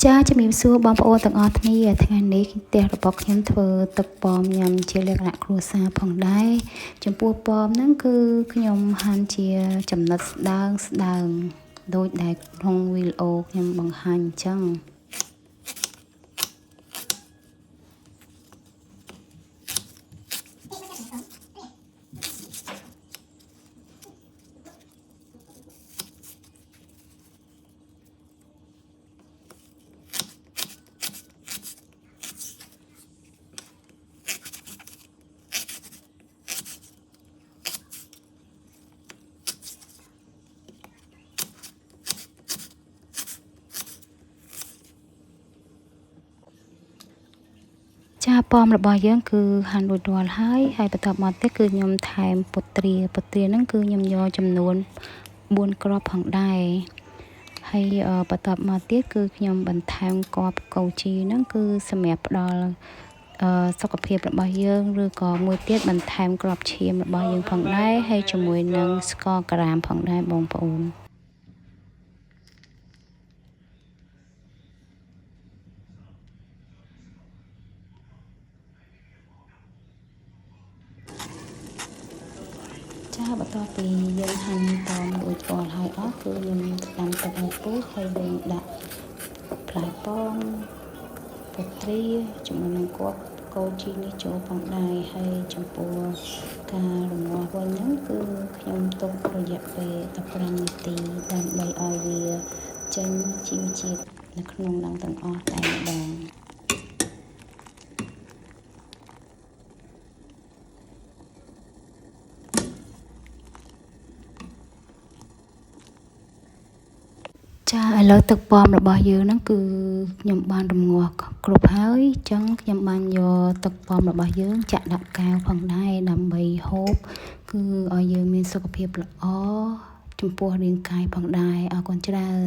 ចាជំរាបសួរបងប្អូនទាំងអស់គ្នាថ្ងៃនេះផ្ទះរបស់ខ្ញុំធ្វើទឹកប៉មញ៉ាំជាលក្ខណៈគ្រួសារផងដែរចំពោះប៉មហ្នឹងគឺខ្ញុំហាន់ជាចំណិតស្ដើងដូចដែលក្នុងវីដេអូខ្ញុំបង្ហាញអញ្ចឹងចាប៉មរបស់យើងគឺហាន់រួចរាល់ហើយបន្តមកទៀតគឺខ្ញុំថែមពុទ្រាហ្នឹងគឺខ្ញុំយកចំនួន4គ្រាប់ផងដែរហើយបន្តមកទៀតគឺខ្ញុំបន្ថែមគល់កូរជីហ្នឹងគឺសម្រាប់ផ្ដល់សុខភាពរបស់យើងឬក៏មួយទៀតបន្ថែមគ្រាប់ឈាមរបស់យើងផងដែរហើយជាមួយនឹងស្ករក្រាមផងដែរបងប្អូនចាបន្ទាប់ពីយើងហាន់ប៉មរួចរាល់ហើយអស់គឺខ្ញុំដាំទឹកឲ្យពុះហើយយើងដាក់ផ្លែប៉មពុទ្រាជាមួយនឹងគល់កូរជីនេះចូលផងដែរហើយចំពោះការរំងាស់វិញហ្នឹងគឺខ្ញុំទុករយៈពេល15នាទីដើម្បីឲ្យវាចេញជីវជាតិនៅក្នុងនឹងទាំងអស់តែម្ដងចាឥឡូវទឹកប៉មរបស់យើងហ្នឹងគឺខ្ញុំបានរំងាស់គ្រប់ហើយអញ្ចឹងខ្ញុំបានយកទឹកប៉មរបស់យើងចាក់ដាក់កែវផងដែរដើម្បីហូបគឺឲ្យយើងមានសុខភាពល្អចំពោះរាងកាយផងដែរអរគុណច្រើន